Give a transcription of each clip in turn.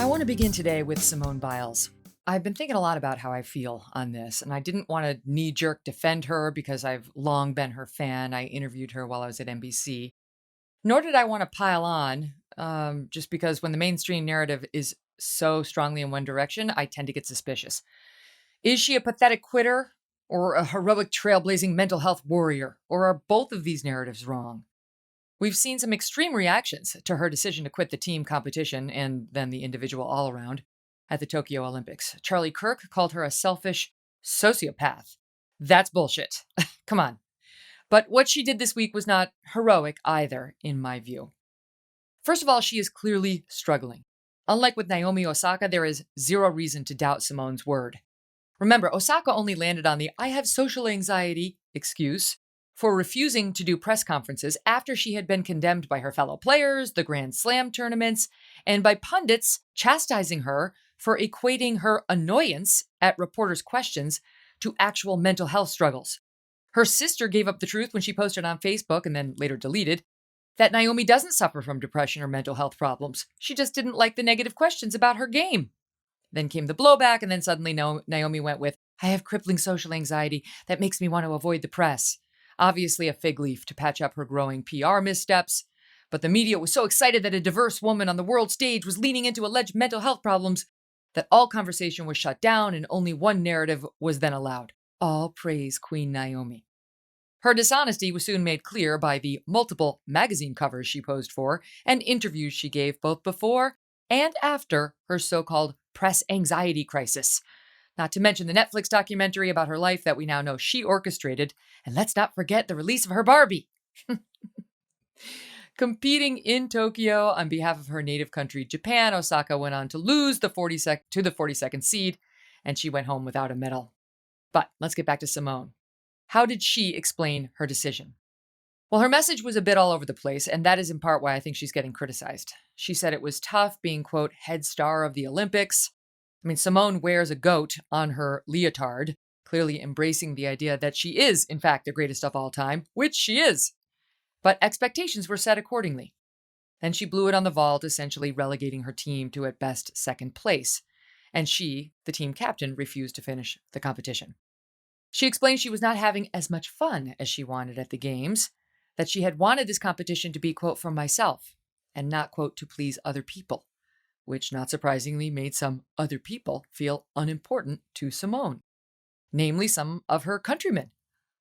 want to begin today with Simone Biles. I've been thinking a lot about how I feel on this, and I didn't want to knee-jerk defend her because I've long been her fan. I interviewed her while I was at NBC. Nor did I want to pile on, just because when the mainstream narrative is so strongly in one direction, I tend to get suspicious. Is she a pathetic quitter or a heroic trailblazing mental health warrior? Or are both of these narratives wrong? We've seen some extreme reactions to her decision to quit the team competition and then the individual all around at the Tokyo Olympics. Charlie Kirk called her a selfish sociopath. That's bullshit. Come on. But what she did this week was not heroic either, in my view. First of all, she is clearly struggling. Unlike with Naomi Osaka, there is zero reason to doubt Simone's word. Remember, Osaka only landed on the "I have social anxiety" excuse for refusing to do press conferences after she had been condemned by her fellow players, the Grand Slam tournaments, and by pundits chastising her for equating her annoyance at reporters' questions to actual mental health struggles. Her sister gave up the truth when she posted on Facebook, and then later deleted, that Naomi doesn't suffer from depression or mental health problems. She just didn't like the negative questions about her game. Then came the blowback, and then suddenly Naomi went with, "I have crippling social anxiety that makes me want to avoid the press." Obviously a fig leaf to patch up her growing PR missteps. But the media was so excited that a diverse woman on the world stage was leaning into alleged mental health problems that all conversation was shut down and only one narrative was then allowed. All praise Queen Naomi. Her dishonesty was soon made clear by the multiple magazine covers she posed for and interviews she gave both before and after her so-called press anxiety crisis. Not to mention the Netflix documentary about her life that we now know she orchestrated. And let's not forget the release of her Barbie. Competing in Tokyo on behalf of her native country, Japan, Osaka went on to lose to the 42nd seed, and she went home without a medal. But let's get back to Simone. How did she explain her decision? Well, her message was a bit all over the place, and that is in part why I think she's getting criticized. She said it was tough being, quote, head star of the Olympics. I mean, Simone wears a goat on her leotard, clearly embracing the idea that she is, in fact, the greatest of all time, which she is. But expectations were set accordingly. Then she blew it on the vault, essentially relegating her team to at best second place. And she, the team captain, refused to finish the competition. She explained she was not having as much fun as she wanted at the games, that she had wanted this competition to be, quote, for myself, and not, quote, to please other people, which not surprisingly made some other people feel unimportant to Simone, namely some of her countrymen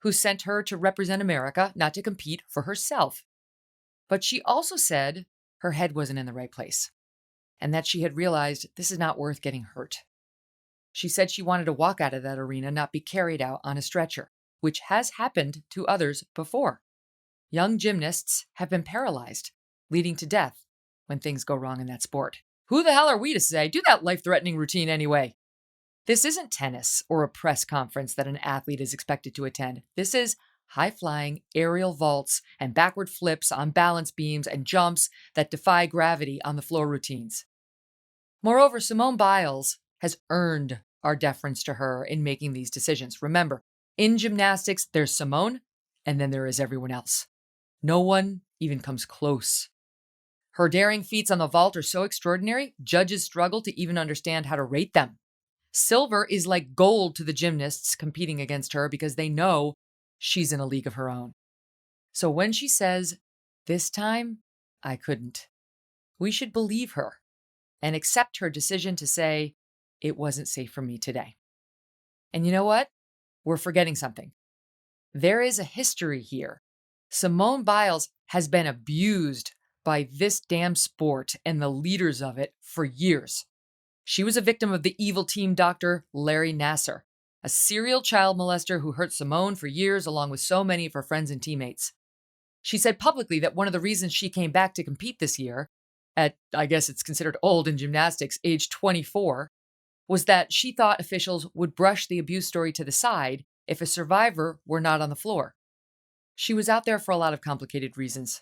who sent her to represent America, not to compete for herself. But she also said her head wasn't in the right place and that she had realized this is not worth getting hurt. She said she wanted to walk out of that arena, not be carried out on a stretcher, which has happened to others before. Young gymnasts have been paralyzed, leading to death when things go wrong in that sport. Who the hell are we to say, do that life-threatening routine anyway? This isn't tennis or a press conference that an athlete is expected to attend. This is high-flying aerial vaults and backward flips on balance beams and jumps that defy gravity on the floor routines. Moreover, Simone Biles has earned our deference to her in making these decisions. Remember, in gymnastics, there's Simone, and then there is everyone else. No one even comes close. Her daring feats on the vault are so extraordinary, judges struggle to even understand how to rate them. Silver is like gold to the gymnasts competing against her because they know she's in a league of her own. So when she says, "This time, I couldn't," we should believe her and accept her decision to say, "It wasn't safe for me today." And you know what? We're forgetting something. There is a history here. Simone Biles has been abused by this damn sport and the leaders of it for years. She was a victim of the evil team doctor Larry Nassar, a serial child molester who hurt Simone for years along with so many of her friends and teammates. She said publicly that one of the reasons she came back to compete this year, at, I guess it's considered old in gymnastics, age 24, was that she thought officials would brush the abuse story to the side if a survivor were not on the floor. She was out there for a lot of complicated reasons,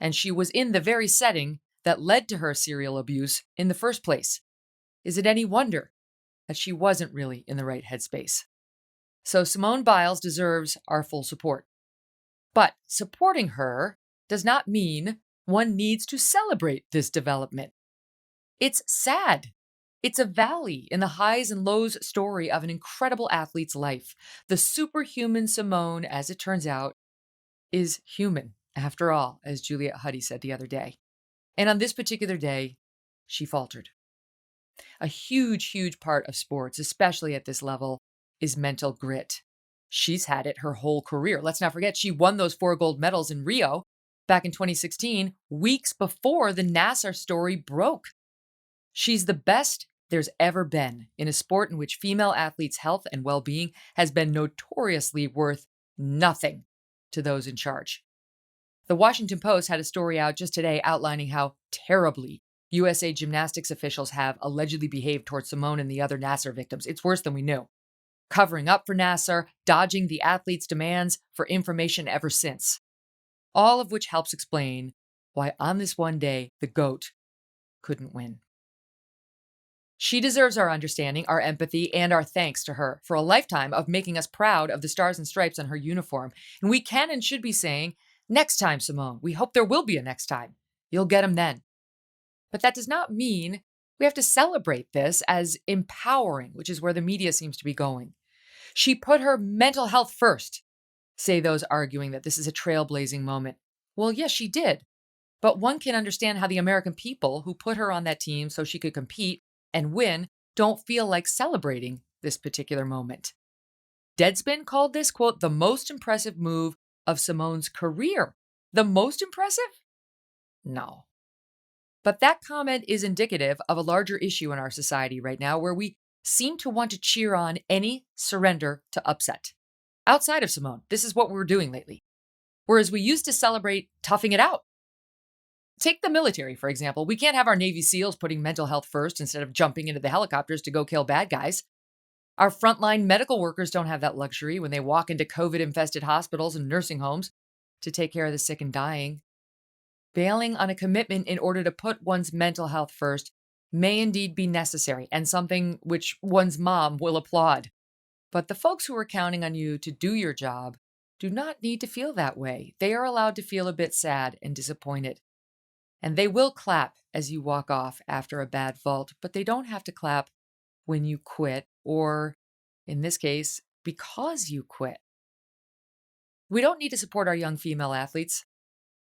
and she was in the very setting that led to her serial abuse in the first place. Is it any wonder that she wasn't really in the right headspace? So Simone Biles deserves our full support. But supporting her does not mean one needs to celebrate this development. It's sad It's a valley in the highs and lows story of an incredible athlete's life. The superhuman Simone, as it turns out, is human, after all, as Juliet Huddy said the other day. And on this particular day, she faltered. A huge, huge part of sports, especially at this level, is mental grit. She's had it her whole career. Let's not forget, she won those 4 gold medals in Rio back in 2016, weeks before the Nassar story broke. She's the best there's ever been in a sport in which female athletes' health and well-being has been notoriously worth nothing to those in charge. The Washington Post had a story out just today outlining how terribly USA gymnastics officials have allegedly behaved towards Simone and the other Nassar victims. It's worse than we knew. Covering up for Nassar, dodging the athletes' demands for information ever since. All of which helps explain why on this one day, the GOAT couldn't win. She deserves our understanding, our empathy, and our thanks to her for a lifetime of making us proud of the stars and stripes on her uniform. And we can and should be saying, next time, Simone, we hope there will be a next time. You'll get them then. But that does not mean we have to celebrate this as empowering, which is where the media seems to be going. She put her mental health first, say those arguing that this is a trailblazing moment. Well, yes, she did. But one can understand how the American people who put her on that team so she could compete and win don't feel like celebrating this particular moment. Deadspin called this, quote, the most impressive move of Simone's career. The most impressive? No. But that comment is indicative of a larger issue in our society right now where we seem to want to cheer on any surrender to upset. Outside of Simone, this is what we're doing lately. Whereas we used to celebrate toughing it out. Take the military, for example. We can't have our Navy SEALs putting mental health first instead of jumping into the helicopters to go kill bad guys. Our frontline medical workers don't have that luxury when they walk into COVID-infested hospitals and nursing homes to take care of the sick and dying. Bailing on a commitment in order to put one's mental health first may indeed be necessary and something which one's mom will applaud. But the folks who are counting on you to do your job do not need to feel that way. They are allowed to feel a bit sad and disappointed. And they will clap as you walk off after a bad vault, but they don't have to clap when you quit, or in this case, because you quit. We don't need to support our young female athletes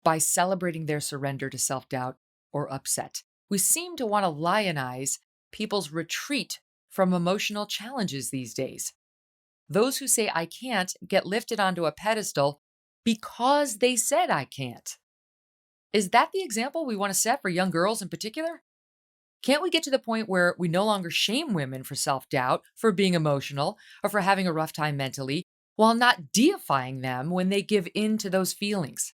by celebrating their surrender to self-doubt or upset. We seem to want to lionize people's retreat from emotional challenges these days. Those who say I can't get lifted onto a pedestal because they said I can't. Is that the example we want to set for young girls in particular? Can't we get to the point where we no longer shame women for self-doubt, for being emotional, or for having a rough time mentally, while not deifying them when they give in to those feelings?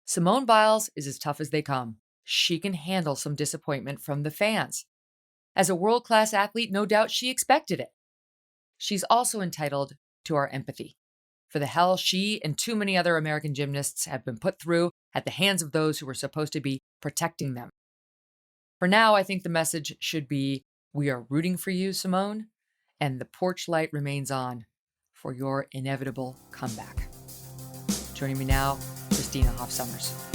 Simone Biles is as tough as they come. She can handle some disappointment from the fans. As a world-class athlete, no doubt she expected it. She's also entitled to our empathy for the hell she and too many other American gymnasts have been put through at the hands of those who were supposed to be protecting them. For now, I think the message should be, we are rooting for you, Simone, and the porch light remains on for your inevitable comeback. Joining me now, Christina Hoff Sommers.